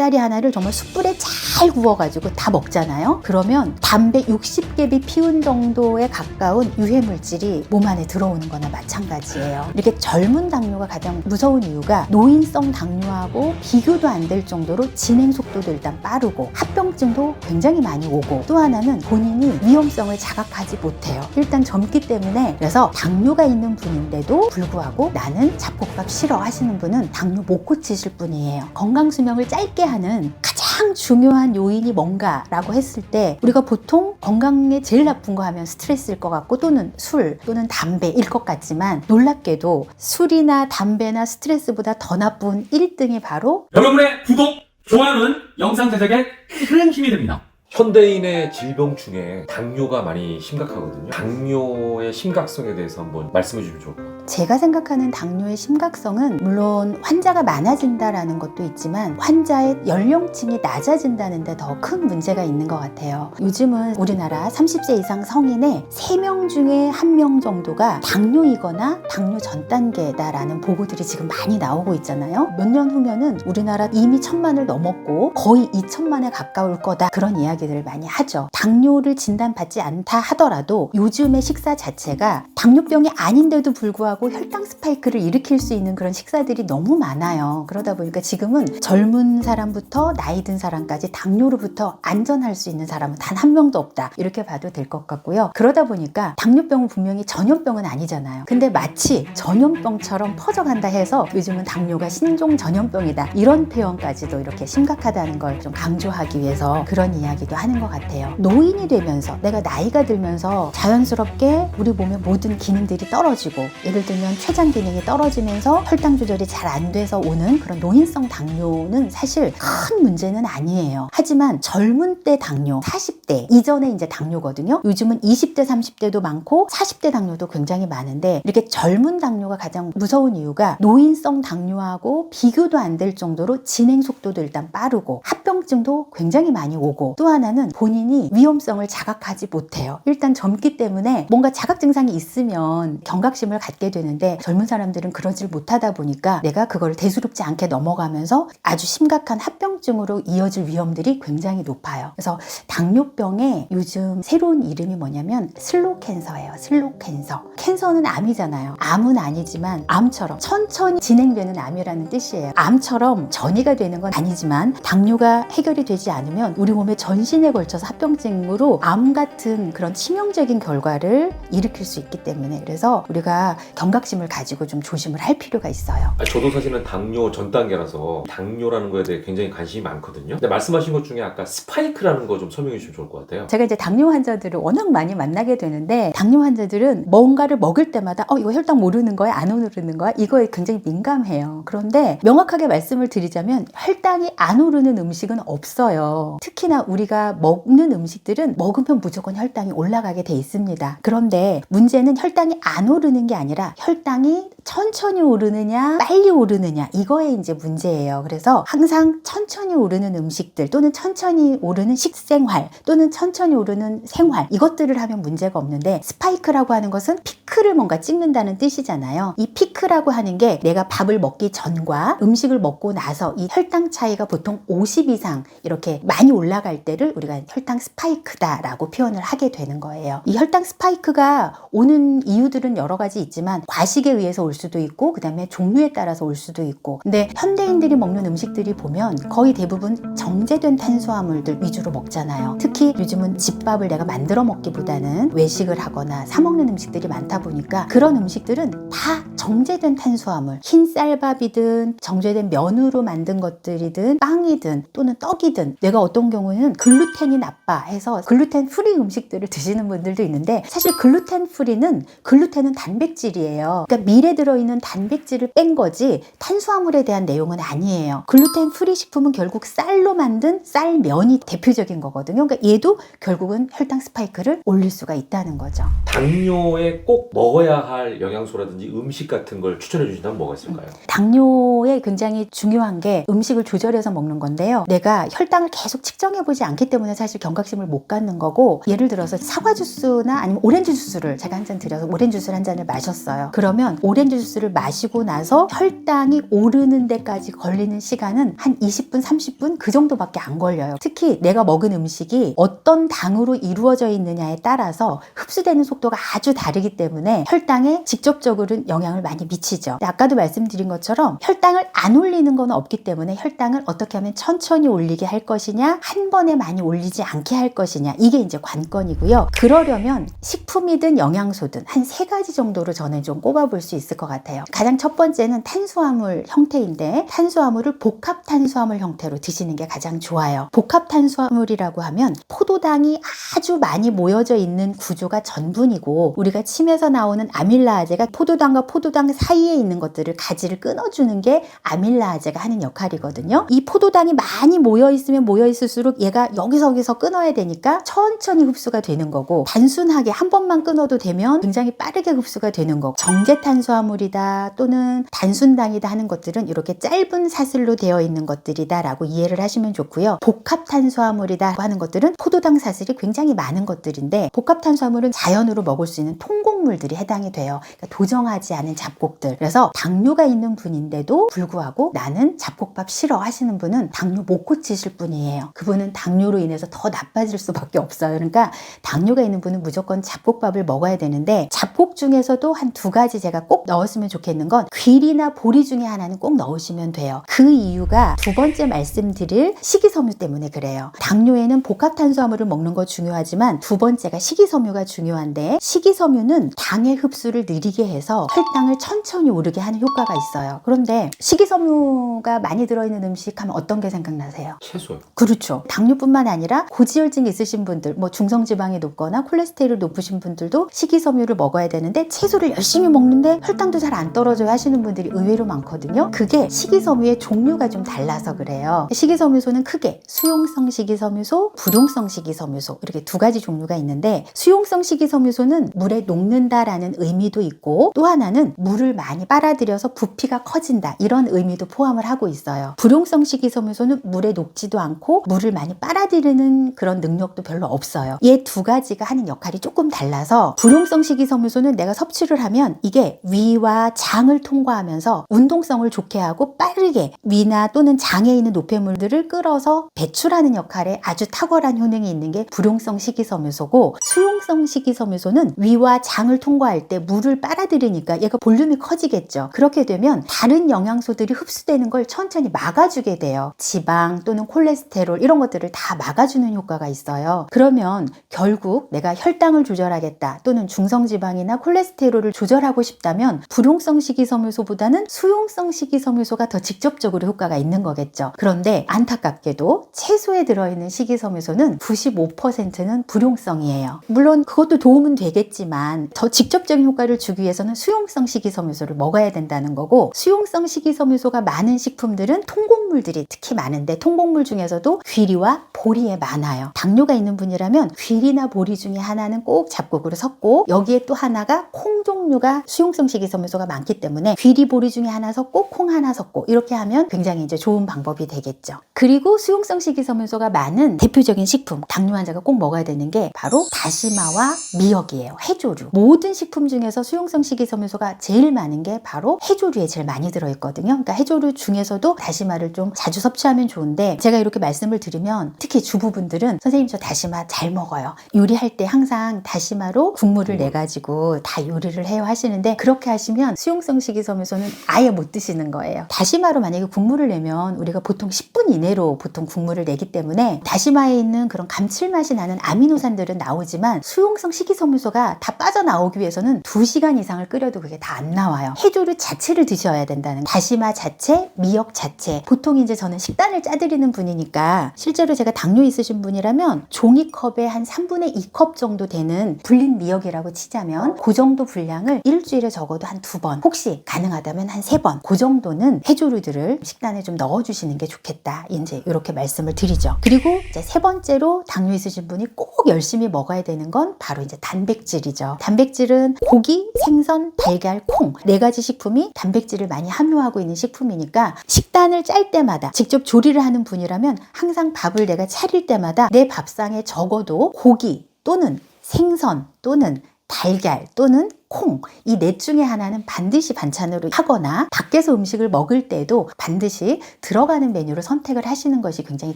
닭다리 하나를 정말 숯불에 잘 구워가지고 다 먹잖아요. 그러면 담배 60개비 피운 정도에 가까운 유해물질이 몸 안에 들어오는 거나 마찬가지예요. 이렇게 젊은 당뇨가 가장 무서운 이유가 노인성 당뇨하고 비교도 안 될 정도로 진행 속도도 일단 빠르고 합병증도 굉장히 많이 오고, 또 하나는 본인이 위험성을 자각하지 못해요. 일단 젊기 때문에. 그래서 당뇨가 있는 분인데도 불구하고 나는 잡곡밥 싫어 하시는 분은 당뇨 못 고치실 분이에요. 건강수명을 짧게 하는 가장 중요한 요인이 뭔가라고 했을 때 우리가 보통 건강에 제일 나쁜 거 하면 스트레스일 것 같고, 또는 술 또는 담배일 것 같지만 놀랍게도 술이나 담배나 스트레스보다 더 나쁜 1등이 바로 여러분의 구독, 좋아요는 영상 제작에 큰 힘이 됩니다. 현대인의 질병 중에 당뇨가 많이 심각하거든요. 당뇨의 심각성에 대해서 한번 말씀해 주시면 좋을 것 같아요. 제가 생각하는 당뇨의 심각성은 물론 환자가 많아진다라는 것도 있지만 환자의 연령층이 낮아진다는 데 더 큰 문제가 있는 것 같아요. 요즘은 우리나라 30세 이상 성인의 3명 중에 1명 정도가 당뇨이거나 당뇨 전 단계다라는 보고들이 지금 많이 나오고 있잖아요. 몇 년 후면은 우리나라 이미 1000만을 넘었고 거의 2000만에 가까울 거다, 그런 이야기들을 많이 하죠. 당뇨를 진단받지 않다 하더라도 요즘의 식사 자체가 당뇨병이 아닌데도 불구하고 혈당 스파이크를 일으킬 수 있는 그런 식사들이 너무 많아요. 그러다 보니까 지금은 젊은 사람부터 나이 든 사람까지 당뇨로부터 안전할 수 있는 사람은 단 한 명도 없다, 이렇게 봐도 될 것 같고요. 그러다 보니까 당뇨병은 분명히 전염병은 아니잖아요. 근데 마치 전염병처럼 퍼져간다 해서 요즘은 당뇨가 신종 전염병이다, 이런 표현까지도 이렇게 심각하다는 걸 좀 강조하기 위해서 그런 이야기도 하는 것 같아요. 노인이 되면서, 내가 나이가 들면서 자연스럽게 우리 몸의 모든 기능들이 떨어지고, 예를 들면 췌장 기능이 떨어지면서 혈당 조절이 잘 안 돼서 오는 그런 노인성 당뇨는 사실 큰 문제는 아니에요. 하지만 젊은 때 당뇨, 40대 이전에 이제 당뇨거든요. 요즘은 20대 30대도 많고 40대 당뇨도 굉장히 많은데, 이렇게 젊은 당뇨가 가장 무서운 이유가 노인성 당뇨하고 비교도 안 될 정도로 진행 속도도 일단 빠르고 합병증도 굉장히 많이 오고, 또 하나는 본인이 위험성을 자각하지 못해요. 일단 젊기 때문에 뭔가 자각 증상이 있으면 경각심을 갖게 되는데, 젊은 사람들은 그러질 못하다 보니까 내가 그걸 대수롭지 않게 넘어가면서 아주 심각한 합병증으로 이어질 위험들이 굉장히 높아요. 그래서 당뇨병의 요즘 새로운 이름이 뭐냐면 슬로우 캔서예요. 슬로우 캔서. 캔서는 암이잖아요. 암은 아니지만 암처럼 천천히 진행되는 암이라는 뜻이에요. 암처럼 전이가 되는 건 아니지만 당뇨가 해결이 되지 않으면 우리 몸의 전신에 걸쳐서 합병증으로 암 같은 그런 치명적인 결과를 일으킬 수 있기 때문에, 그래서 우리가 경각심을 가지고 좀 조심을 할 필요가 있어요. 저도 사실은 당뇨 전 단계라서 당뇨라는 거에 대해 굉장히 관심이 많거든요. 근데 말씀하신 것 중에 아까 스파이크라는 거 좀 설명해 주시면 좋을 것 같아요. 제가 이제 당뇨 환자들을 워낙 많이 만나게 되는데, 당뇨 환자들은 뭔가를 먹을 때마다 이거 혈당 오르는 거야? 안 오르는 거야? 이거에 굉장히 민감해요. 그런데 명확하게 말씀을 드리자면 혈당이 안 오르는 음식은 없어요. 특히나 우리가 먹는 음식들은 먹으면 무조건 혈당이 올라가게 돼 있습니다. 그런데 문제는 혈당이 안 오르는 게 아니라 혈당이 천천히 오르느냐 빨리 오르느냐, 이거에 이제 문제예요. 그래서 항상 천천히 오르는 음식들 또는 천천히 오르는 식생활 또는 천천히 오르는 생활, 이것들을 하면 문제가 없는데, 스파이크라고 하는 것은 피크를 뭔가 찍는다는 뜻이잖아요. 이 피크라고 하는 게 내가 밥을 먹기 전과 음식을 먹고 나서 이 혈당 차이가 보통 50 이상 이렇게 많이 올라갈 때를 우리가 혈당 스파이크다라고 표현을 하게 되는 거예요. 이 혈당 스파이크가 오는 이유들은 여러 가지 있지만 과식에 의해서 올 수도 있고, 그 다음에 종류에 따라서 올 수도 있고, 근데 현대인들이 먹는 음식들이 보면 거의 대부분 정제된 탄수화물들 위주로 먹잖아요. 특히 요즘은 집밥을 내가 만들어 먹기보다는 외식을 하거나 사 먹는 음식들이 많다 보니까 그런 음식들은 다 정제된 탄수화물, 흰 쌀밥이든 정제된 면으로 만든 것들이든 빵이든 또는 떡이든, 내가 어떤 경우에는 글루텐이 나빠 해서 글루텐 프리 음식들을 드시는 분들도 있는데, 사실 글루텐 프리는, 글루텐은 단백질이에요. 그러니까 밀에 들어있는 단백질을 뺀 거지 탄수화물에 대한 내용은 아니에요. 글루텐 프리 식품은 결국 쌀로 만든 쌀면이 대표적인 거거든요. 그러니까 얘도 결국은 혈당 스파이크를 올릴 수가 있다는 거죠. 당뇨에 꼭 먹어야 할 영양소라든지 음식 같은 걸 추천해 주신다면 뭐가 있을까요? 당뇨에 굉장히 중요한 게 음식을 조절해서 먹는 건데요. 내가 혈당을 계속 측정해보지 않기 때문에 사실 경각심을 못 갖는 거고, 예를 들어서 사과 주스나 아니면 오렌지 주스를 제가 한 잔 드려서 오렌지 주스를 한 잔을 마셨어요. 그러면 오렌지 오렌지 주스를 마시고 나서 혈당이 오르는 데까지 걸리는 시간은 한 20분, 30분 그 정도밖에 안 걸려요. 특히 내가 먹은 음식이 어떤 당으로 이루어져 있느냐에 따라서 흡수되는 속도가 아주 다르기 때문에 혈당에 직접적으로는 영향을 많이 미치죠. 아까도 말씀드린 것처럼 혈당을 안 올리는 건 없기 때문에 혈당을 어떻게 하면 천천히 올리게 할 것이냐, 한 번에 많이 올리지 않게 할 것이냐, 이게 이제 관건이고요. 그러려면 식품이든 영양소든 한 3가지 정도로 저는 좀 꼽아볼 수 있을 것 같아요. 가장 첫 번째는 탄수화물 형태인데, 탄수화물을 복합 탄수화물 형태로 드시는 게 가장 좋아요. 복합 탄수화물이라고 하면 포도당이 아주 많이 모여져 있는 구조가 전분이고, 우리가 침에서 나오는 아밀라아제가 포도당과 포도당 사이에 있는 것들을 가지를 끊어주는 게 아밀라아제가 하는 역할이거든요. 이 포도당이 많이 모여 있으면 모여 있을수록 얘가 여기서 끊어야 되니까 천천히 흡수가 되는 거고, 단순하게 한 번만 끊어도 되면 굉장히 빠르게 흡수가 되는 거고, 정제 탄수화물이다 또는 단순당이다 하는 것들은 이렇게 짧은 사슬로 되어 있는 것들이다 라고 이해를 하시면 좋고요. 복합 탄수화물이다 하는 것들은 포도당 사슬이 굉장히 많은 것들인데, 복합 탄수화물은 자연으로 먹을 수 있는 통곡물들이 해당이 돼요. 그러니까 도정하지 않은 잡곡들. 그래서 당뇨가 있는 분인데도 불구하고 나는 잡곡밥 싫어 하시는 분은 당뇨 못 고치실 분이에요. 그분은 당뇨로 인해서 더 나빠질 수밖에 없어요. 그러니까 당뇨가 있는 분은 무조건 잡곡밥을 먹어야 되는데, 잡곡 중에서도 한 2가지 제가 꼭 넣었으면 좋겠는 건 귀리나 보리 중에 하나는 꼭 넣으시면 돼요. 그 이유가 두 번째 말씀드릴 식이섬유 때문에 그래요. 당뇨에는 복합 탄수화물을 먹는 거 중요하지만 두 번째가 식이섬유가 중요한데, 식이섬유는 당의 흡수를 느리게 해서 혈당을 천천히 오르게 하는 효과가 있어요. 그런데 식이섬유가 많이 들어있는 음식 하면 어떤 게 생각나세요? 채소요. 그렇죠. 당뇨뿐만 아니라 고지혈증 있으신 분들, 뭐 중성지방이 높거나 콜레스테롤 높으신 분들도 식이섬유를 먹어야 되는데 채소를 열심히 먹는데 혈당도 잘 안 떨어져요 하시는 분들이 의외로 많거든요. 그게 식이섬유의 종류가 좀 달라서 그래요. 식이섬유소는 크게 수용성 식이섬유소, 불용성 식이섬유소, 이렇게 2가지 종류가 있는데, 수용성 식이섬유소는 물에 녹는다라는 의미도 있고, 또 하나는 물을 많이 빨아들여서 부피가 커진다, 이런 의미도 포함을 하고 있어요. 불용성 식이섬유소는 물에 녹지도 않고 물을 많이 빨아들이는 그런 능력도 별로 없어요. 이 2가지가 하는 역할이 조금 달라서, 불용성 식이섬유소는 내가 섭취를 하면 이게 위와 장을 통과하면서 운동성을 좋게 하고 빠르게 위나 또는 장에 있는 노폐물들을 끌어서 배출하는 역할에 아주 탁월한 효능이 있는 게 불용성 식이섬유소고, 수용성 식이섬유소는 위와 장을 통과할 때 물을 빨아들이니까 얘가 볼륨이 커지겠죠. 그렇게 되면 다른 영양소들이 흡수되는 걸 천천히 막아주게 돼요. 지방 또는 콜레스테롤 이런 것들을 다 막아주는 효과가 있어요. 그러면 결국 내가 혈당을 조절하겠다 또는 중성지방이나 콜레스테롤을 조절하고 싶다면 불용성 식이섬유소보다는 수용성 식이섬유소가 더 직접적으로 효과가 있는 거겠죠. 그런데 안타깝게도 채소에 들어있는 식이섬유소는 95%는 불용성이에요. 물론 그것도 도움은 되겠지만 더 직접적인 효과를 주기 위해서는 수용성 식이섬유소를 먹어야 된다는 거고, 수용성 식이섬유소가 많은 식품들은 통곡물들이 특히 많은데, 통곡물 중에서도 귀리와 보리에 많아요. 당뇨가 있는 분이라면 귀리나 보리 중에 하나는 꼭 잡곡으로 섞고, 여기에 또 하나가 콩 종류가 수용성 식이섬유소가 많기 때문에 귀리, 보리 중에 하나 섞고 콩 하나 섞고 이렇게 하면 굉장히 이제 좋은 방법이 되겠죠. 그리고 수용성 식이섬유소가 많은 대표적인 식품, 당뇨 환자가 꼭 먹어야 되는 게 바로 다시마와 미역이에요. 해조류. 모든 식품 중에서 수용성 식이섬유소가 제일 많은 게 바로 해조류에 제일 많이 들어있거든요. 그러니까 해조류 중에서도 다시마를 좀 자주 섭취하면 좋은데, 제가 이렇게 말씀을 드리면 특히 주부분들은 선생님 저 다시마 잘 먹어요. 요리할 때 항상 다시마로 국물을 내가지고 다 요리를 해요 하시는데, 그렇게 하시면 수용성 식이섬유소는 아예 못 드시는 거예요. 다시마로 만약에 국물을 내면 우리가 보통 10분 이내로 보통 국물을 내기 때문에 다시마에 있는 그런 감칠맛이 나는 아미노산들은 나오지만 수용성 식이섬유소가 다 빠져나오기 위해서는 2시간 이상을 끓여도 그게 다 안 나와요. 해조류 자체를 드셔야 된다는, 다시마 자체, 미역 자체. 보통 이제 저는 식단을 짜드리는 분이니까, 실제로 제가 당뇨 있으신 분이라면 종이컵에 한 3분의 2컵 정도 되는 불린 미역이라고 치자면 그 정도 분량을 일주일에 적어도 한 2번, 혹시 가능하다면 한 3번, 그 정도는 해조류들을 식단에 좀 넣어주시는 게 좋겠다, 이제 이렇게 말씀을 드리죠. 그리고 이제 3번째로 당뇨 있으신 분이 꼭 열심히 먹어야 되는 건 바로 이제 단백질이죠. 단백질은 고기, 생선, 달걀, 콩 4가지 식품이 단백질을 많이 함유하고 있는 식품이니까, 식단을 짤 때마다 직접 조리를 하는 분이라면 항상 밥을 내가 차릴 때마다 내 밥상에 적어도 고기 또는 생선 또는 달걀 또는 콩, 이 넷 중에 하나는 반드시 반찬으로 하거나 밖에서 음식을 먹을 때도 반드시 들어가는 메뉴를 선택을 하시는 것이 굉장히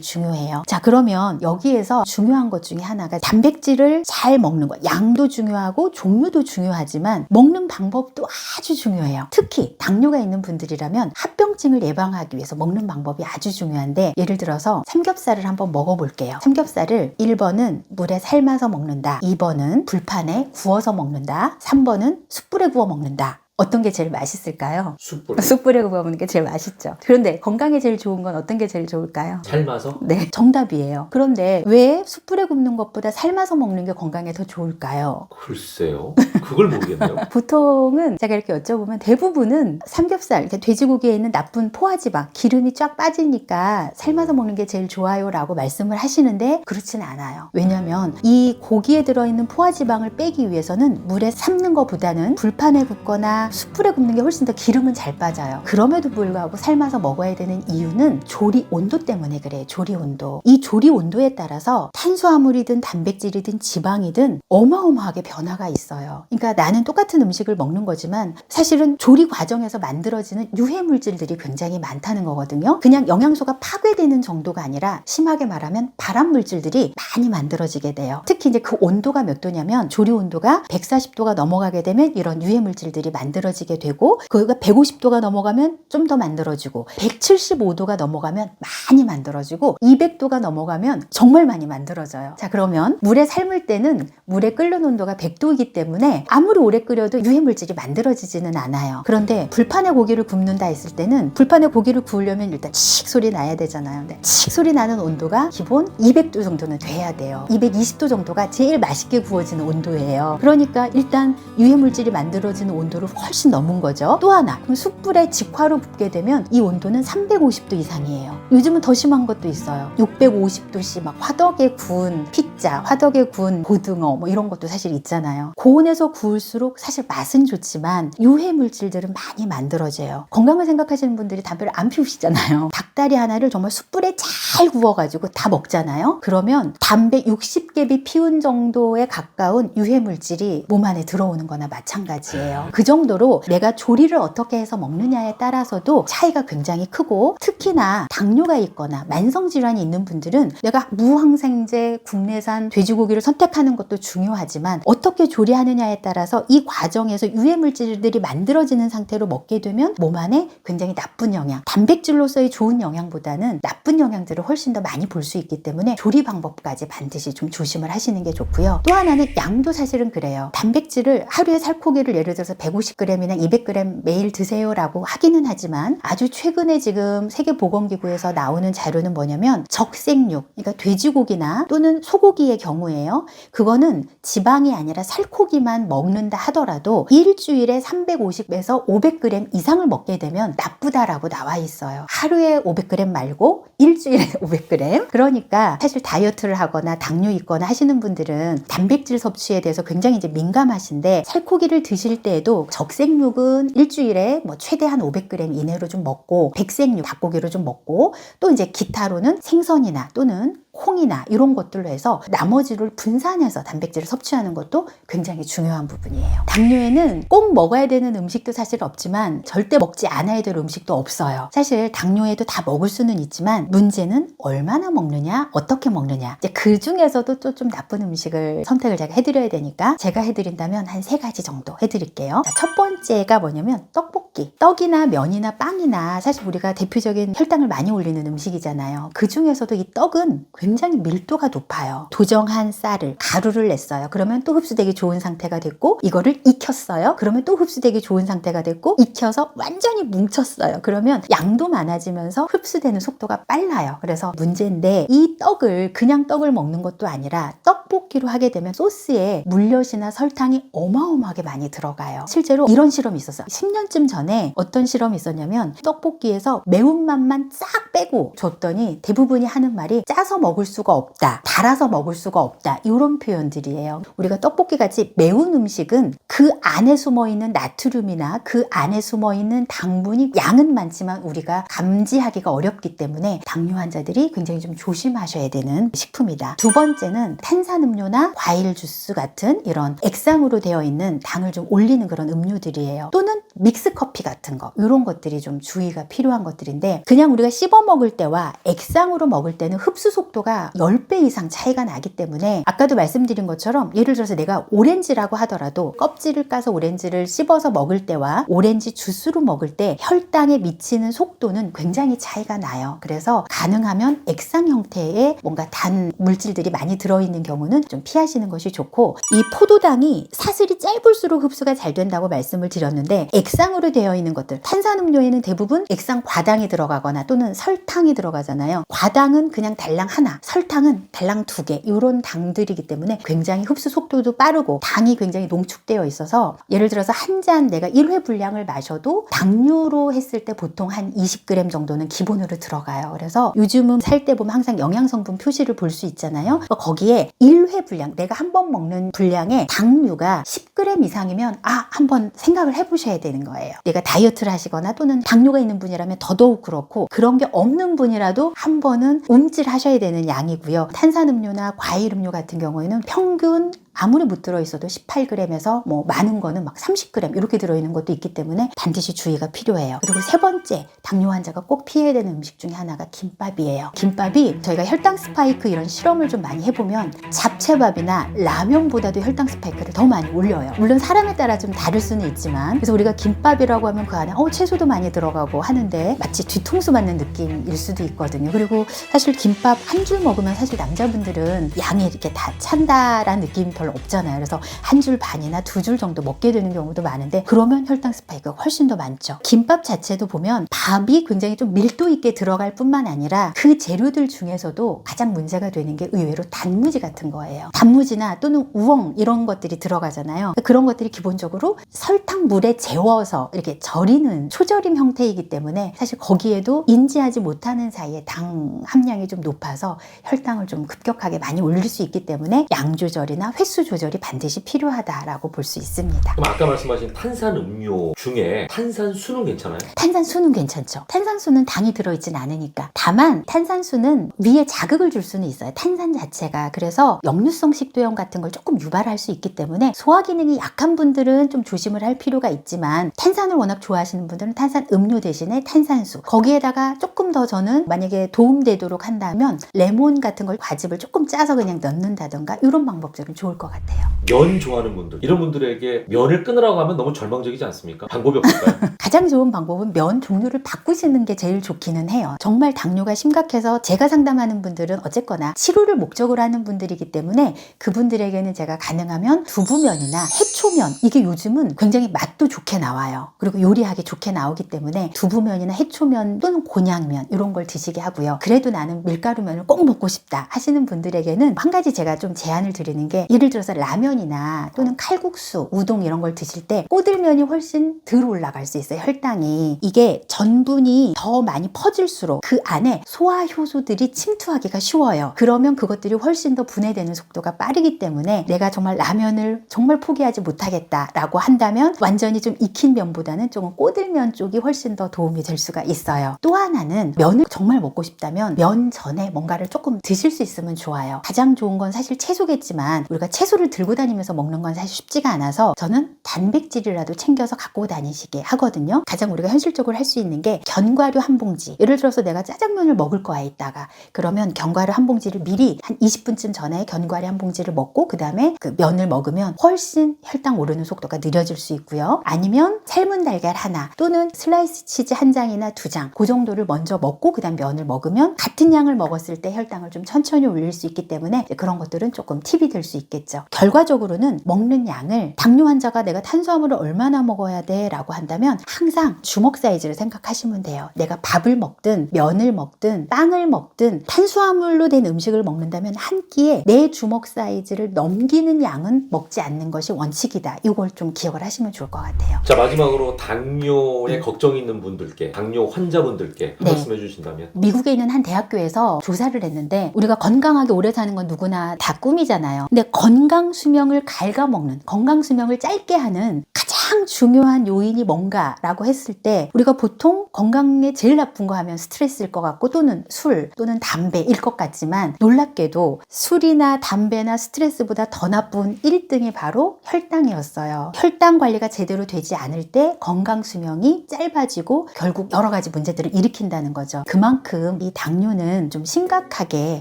중요해요. 자, 그러면 여기에서 중요한 것 중에 하나가 단백질을 잘 먹는 것. 양도 중요하고 종류도 중요하지만 먹는 방법도 아주 중요해요. 특히 당뇨가 있는 분들이라면 합병증을 예방하기 위해서 먹는 방법이 아주 중요한데, 예를 들어서 삼겹살을 한번 먹어볼게요. 삼겹살을 1번은 물에 삶아서 먹는다, 2번은 불판에 구워서 먹는다, 3번은 숯불에 구워 먹는다. 어떤 게 제일 맛있을까요? 숯불. 숯불에 구워 먹는 게 제일 맛있죠. 그런데 건강에 제일 좋은 건 어떤 게 제일 좋을까요? 삶아서? 네, 정답이에요. 그런데 왜 숯불에 굽는 것보다 삶아서 먹는 게 건강에 더 좋을까요? 글쎄요. 그걸 모르겠네요. 보통은 제가 이렇게 여쭤보면 대부분은 삼겹살, 이렇게 돼지고기에 있는 나쁜 포화지방, 기름이 쫙 빠지니까 삶아서 먹는 게 제일 좋아요 라고 말씀을 하시는데, 그렇진 않아요. 왜냐면 이 고기에 들어있는 포화지방을 빼기 위해서는 물에 삶는 것보다는 불판에 굽거나 숯불에 굽는 게 훨씬 더 기름은 잘 빠져요. 그럼에도 불구하고 삶아서 먹어야 되는 이유는 조리 온도 때문에 그래요. 조리 온도. 이 조리 온도에 따라서 탄수화물이든 단백질이든 지방이든 어마어마하게 변화가 있어요. 그러니까 나는 똑같은 음식을 먹는 거지만 사실은 조리 과정에서 만들어지는 유해 물질들이 굉장히 많다는 거거든요. 그냥 영양소가 파괴되는 정도가 아니라 심하게 말하면 발암 물질들이 많이 만들어지게 돼요. 특히 이제 그 온도가 몇 도냐면, 조리 온도가 140도가 넘어가게 되면 이런 유해 물질들이 만들어지게 되고, 거기가 150도가 넘어가면 좀 더 만들어지고, 175도가 넘어가면 많이 만들어지고, 200도가 넘어가면 정말 많이 만들어져요. 자, 그러면 물에 삶을 때는 물에 끓는 온도가 100도이기 때문에 아무리 오래 끓여도 유해 물질이 만들어지지는 않아요. 그런데 불판에 고기를 굽는다 했을 때는, 불판에 고기를 구우려면 일단 칙 소리 나야 되잖아요. 근데 칙 소리 나는 온도가 기본 200도 정도는 돼야 돼요. 220도 정도가 제일 맛있게 구워지는 온도예요. 그러니까 일단 유해 물질이 만들어지는 온도를 훨씬 넘은 거죠. 또 하나, 그럼 숯불에 직화로 굽게 되면 이 온도는 350도 이상이에요. 요즘은 더 심한 것도 있어요. 650도씨 막 화덕에 구운 피자, 화덕에 구운 고등어 뭐 이런 것도 사실 있잖아요. 고온에서 구울수록 사실 맛은 좋지만 유해 물질들은 많이 만들어져요. 건강을 생각하시는 분들이 담배를 안 피우시잖아요. 닭다리 하나를 정말 숯불에 잘 구워가지고 다 먹잖아요. 그러면 담배 60개비 피운 정도에 가까운 유해 물질이 몸 안에 들어오는 거나 마찬가지예요. 그 정도로 내가 조리를 어떻게 해서 먹느냐에 따라서도 차이가 굉장히 크고, 특히나 당뇨가 있거나 만성질환이 있는 분들은 내가 무항생제 국내산 돼지고기를 선택하는 것도 중요하지만 어떻게 조리하느냐에 따라서 이 과정에서 유해 물질들이 만들어지는 상태로 먹게 되면 몸 안에 굉장히 나쁜 영양, 단백질로서의 좋은 영양보다는 나쁜 영양들을 훨씬 더 많이 볼 수 있기 때문에 조리 방법까지 반드시 좀 조심을 하시는 게 좋고요. 또 하나는 양도 사실은 그래요. 단백질을 하루에 살코기를 예를 들어서 150g이나 200g 매일 드세요라고 하기는 하지만, 아주 최근에 지금 세계보건기구에서 나오는 자료는 뭐냐면 적색육, 그러니까 돼지고기나 또는 소고기의 경우에요. 그거는 지방이 아니라 살코기만 먹는다 하더라도 일주일에 350에서 500g 이상을 먹게 되면 나쁘다라고 나와 있어요. 하루에 500g 말고 일주일에 500g. 그러니까 사실 다이어트를 하거나 당뇨 있거나 하시는 분들은 단백질 섭취에 대해서 굉장히 이제 민감하신데, 살코기를 드실 때에도 적색육은 일주일에 뭐 최대한 500g 이내로 좀 먹고, 백색육 닭고기로 좀 먹고, 또 이제 기타로는 생선이나 또는 콩이나 이런 것들로 해서 나머지를 분산해서 단백질을 섭취하는 것도 굉장히 중요한 부분이에요. 당뇨에는 꼭 먹어야 되는 음식도 사실 없지만 절대 먹지 않아야 될 음식도 없어요. 사실 당뇨에도 다 먹을 수는 있지만 문제는 얼마나 먹느냐, 어떻게 먹느냐. 이제 그 중에서도 또 좀 나쁜 음식을 선택을 제가 해드려야 되니까 제가 해드린다면 한 3가지 정도 해드릴게요. 자, 첫 번째가 뭐냐면 떡볶이. 떡이나 면이나 빵이나 사실 우리가 대표적인 혈당을 많이 올리는 음식이잖아요. 그 중에서도 이 떡은 굉장히 밀도가 높아요. 도정한 쌀을 가루를 냈어요. 그러면 또 흡수되기 좋은 상태가 됐고, 이거를 익혔어요. 그러면 또 흡수되기 좋은 상태가 됐고, 익혀서 완전히 뭉쳤어요. 그러면 양도 많아지면서 흡수되는 속도가 빨라요. 그래서 문제인데, 이 떡을 그냥 떡을 먹는 것도 아니라 떡볶이로 하게 되면 소스에 물엿이나 설탕이 어마어마하게 많이 들어가요. 실제로 이런 실험이 있었어요. 10년쯤 전에 어떤 실험이 있었냐면, 떡볶이에서 매운맛만 싹 빼고 줬더니 대부분이 하는 말이 짜서 먹을 수가 없다, 달아서 먹을 수가 없다, 이런 표현들이에요. 우리가 떡볶이같이 매운 음식은 그 안에 숨어있는 나트륨이나 그 안에 숨어있는 당분이 양은 많지만 우리가 감지하기가 어렵기 때문에 당뇨 환자들이 굉장히 좀 조심하셔야 되는 식품이다. 두 번째는 탄산음료 탄산음료나 과일 주스 같은 이런 액상으로 되어 있는 당을 좀 올리는 그런 음료들이에요. 또는 믹스커피 같은 거, 이런 것들이 좀 주의가 필요한 것들인데, 그냥 우리가 씹어 먹을 때와 액상으로 먹을 때는 흡수 속도가 10배 이상 차이가 나기 때문에, 아까도 말씀드린 것처럼 예를 들어서 내가 오렌지라고 하더라도 껍질을 까서 오렌지를 씹어서 먹을 때와 오렌지 주스로 먹을 때 혈당에 미치는 속도는 굉장히 차이가 나요. 그래서 가능하면 액상 형태의 뭔가 단 물질들이 많이 들어있는 경우는 좀 피하시는 것이 좋고, 이 포도당이 사슬이 짧을수록 흡수가 잘 된다고 말씀을 드렸는데, 액상으로 되어 있는 것들, 탄산음료에는 대부분 액상 과당이 들어가거나 또는 설탕이 들어가잖아요. 과당은 그냥 달랑 하나, 설탕은 달랑 2개, 이런 당들이기 때문에 굉장히 흡수 속도도 빠르고 당이 굉장히 농축되어 있어서, 예를 들어서 한 잔 내가 1회 분량을 마셔도 당류로 했을 때 보통 한 20g 정도는 기본으로 들어가요. 그래서 요즘은 살 때 보면 항상 영양성분 표시를 볼 수 있잖아요. 거기에 1회 분량, 내가 한 번 먹는 분량의 당류가 10g 이상이면 한번 생각을 해보셔야 되는 거예요. 내가 다이어트를 하시거나 또는 당뇨가 있는 분이라면 더더욱 그렇고, 그런 게 없는 분이라도 한 번은 움찔하셔야 되는 양이고요. 탄산음료나 과일음료 같은 경우에는 평균 아무리 못 들어있어도 18g에서 뭐 많은 거는 막 30g 이렇게 들어있는 것도 있기 때문에 반드시 주의가 필요해요. 그리고 세 번째, 당뇨 환자가 꼭 피해야 되는 음식 중에 하나가 김밥이에요. 김밥이 저희가 혈당 스파이크 이런 실험을 좀 많이 해보면 잡채밥이나 라면보다도 혈당 스파이크를 더 많이 올려요. 물론 사람에 따라 좀 다를 수는 있지만, 그래서 우리가 김밥이라고 하면 그 안에 채소도 많이 들어가고 하는데 마치 뒤통수 맞는 느낌일 수도 있거든요. 그리고 사실 김밥 한 줄 먹으면 사실 남자분들은 양이 이렇게 다 찬다라는 느낌이 별로 없잖아요. 그래서 한 줄 반이나 2줄 정도 먹게 되는 경우도 많은데, 그러면 혈당 스파이크가 훨씬 더 많죠. 김밥 자체도 보면 밥이 굉장히 좀 밀도 있게 들어갈 뿐만 아니라 그 재료들 중에서도 가장 문제가 되는 게 의외로 단무지 같은 거예요. 단무지나 또는 우엉 이런 것들이 들어가잖아요. 그런 것들이 기본적으로 설탕물에 재워서 이렇게 절이는 초절임 형태이기 때문에 사실 거기에도 인지하지 못하는 사이에 당 함량이 좀 높아서 혈당을 좀 급격하게 많이 올릴 수 있기 때문에 양 조절이나 횟수 조절이 반드시 필요하다라고 볼 수 있습니다. 그럼 아까 말씀하신 탄산음료 중에 탄산수는 괜찮아요? 탄산수는 괜찮죠. 탄산수는 당이 들어있진 않으니까. 다만 탄산수는 위에 자극을 줄 수는 있어요. 탄산 자체가. 그래서 역류성 식도염 같은 걸 조금 유발할 수 있기 때문에 소화 기능이 약한 분들은 좀 조심을 할 필요가 있지만, 탄산을 워낙 좋아하시는 분들은 탄산 음료 대신에 탄산수, 거기에다가 조금 더 저는 만약에 도움되도록 한다면 레몬 같은 걸 과즙을 조금 짜서 그냥 넣는다던가 이런 방법들은 좋을 것 같아요. 면 좋아하는 분들, 이런 분들에게 면을 끊으라고 하면 너무 절망적이지 않습니까? 방법이 없을까요? 가장 좋은 방법은 면 종류를 바꾸시는 게 제일 좋기는 해요. 정말 당뇨가 심각해서 제가 상담하는 분들은 어쨌거나 치료를 목적으로 하는 분들이기 때문에 그분들에게는 제가 가능하면 두부면이나 해초면, 이게 요즘은 굉장히 맛도 좋게 나와요. 그리고 요리하기 좋게 나오기 때문에 두부면이나 해초면 또는 곤약면 이런 걸 드시게 하고요. 그래도 나는 밀가루면을 꼭 먹고 싶다 하시는 분들에게는 한 가지 제가 좀 제안을 드리는 게, 예를 들어서 라면이나 또는 칼국수, 우동 이런 걸 드실 때 꼬들면이 훨씬 덜 올라갈 수 있어요. 혈당이. 이게 전분이 더 많이 퍼질수록 그 안에 소화 효소들이 침투하기가 쉬워요. 그러면 그것들이 훨씬 더 분해되는 속도가 빠르기 때문에 내가 정말 라면을 정말 포기하지 못하겠다라고 한다면 완전히 좀 익힌 면보다는 조금 꼬들면 쪽이 훨씬 더 도움이 될 수가 있어요. 또 하나는 면을 정말 먹고 싶다면 면 전에 뭔가를 조금 드실 수 있으면 좋아요. 가장 좋은 건 사실 채소겠지만 우리가 채소를 들고 다니면서 먹는 건 사실 쉽지가 않아서 저는 단백질이라도 챙겨서 갖고 다니시게 하거든요. 가장 우리가 현실적으로 할 수 있는 게 견과류 한 봉지. 예를 들어서 내가 짜장면을 먹을 거야 이따가. 그러면 견과류 한 봉지를 미리 한 20분쯤 전에 견과류 한 봉지를 먹고 그 다음에 그 면을 먹으면 훨씬 혈당 오르는 속도가 느려질 수 있고요. 아니면 삶은 달걀 하나 또는 슬라이스 치즈 한 장이나 2장 그 정도를 먼저 먹고 그 다음 면을 먹으면 같은 양을 먹었을 때 혈당을 좀 천천히 올릴 수 있기 때문에 그런 것들은 조금 팁이 될 수 있겠죠. 결과적으로는 먹는 양을, 당뇨 환자가 내가 탄수화물을 얼마나 먹어야 돼 라고 한다면 항상 주먹 사이즈를 생각하시면 돼요. 내가 밥을 먹든 면을 먹든 빵을 먹든 탄수화물로 된 음식을 먹는다면 한 끼에 내 주먹 사이즈를 넘기는 양은 먹지 않는 것이 원칙이다. 이걸 좀 기억을 하시면 좋을 것 같아요. 자, 마지막으로 당뇨에 걱정이 있는 분들께, 당뇨 환자분들께 한 말씀 해주신다면? 미국에 있는 한 대학교에서 조사를 했는데, 우리가 건강하게 오래 사는 건 누구나 다 꿈이잖아요. 근데 건강 수명을 갉아먹는, 건강 수명을 짧게 하는 가장 가장 중요한 요인이 뭔가라고 했을 때 우리가 보통 건강에 제일 나쁜 거 하면 스트레스일 것 같고 또는 술 또는 담배일 것 같지만 놀랍게도 술이나 담배나 스트레스보다 더 나쁜 1등이 바로 혈당이었어요. 혈당 관리가 제대로 되지 않을 때 건강 수명이 짧아지고 결국 여러 가지 문제들을 일으킨다는 거죠. 그만큼 이 당뇨는 좀 심각하게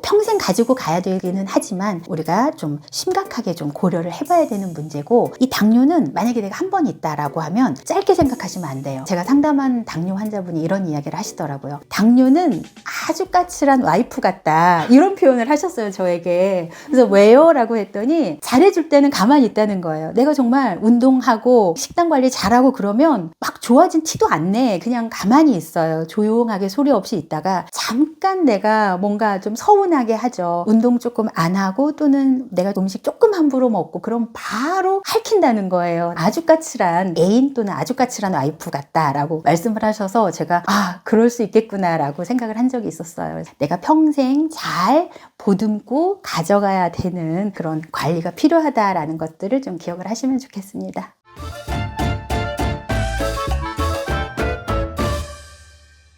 평생 가지고 가야 되기는 하지만 우리가 좀 심각하게 좀 고려를 해봐야 되는 문제고, 이 당뇨는 만약에 내가 한 번 있다라고 하면 짧게 생각하시면 안 돼요. 제가 상담한 당뇨 환자분이 이런 이야기를 하시더라고요. 당뇨는 아주 까칠한 와이프 같다, 이런 표현을 하셨어요, 저에게. 그래서 왜요? 라고 했더니 잘해줄 때는 가만히 있다는 거예요. 내가 정말 운동하고 식단 관리 잘하고 그러면 막 좋아진 티도 안 내. 그냥 가만히 있어요. 조용하게 소리 없이 있다가 잠깐 내가 뭔가 좀 서운하게 하죠. 운동 조금 안 하고 또는 내가 음식 조금 함부로 먹고 그럼 바로 핥힌다는 거예요. 아주 까칠한 애인 또는 아주 까칠한 와이프 같다라고 말씀을 하셔서 제가 그럴 수 있겠구나라고 생각을 한 적이 있었어요. 내가 평생 잘 보듬고 가져가야 되는 그런 관리가 필요하다라는 것들을 좀 기억을 하시면 좋겠습니다.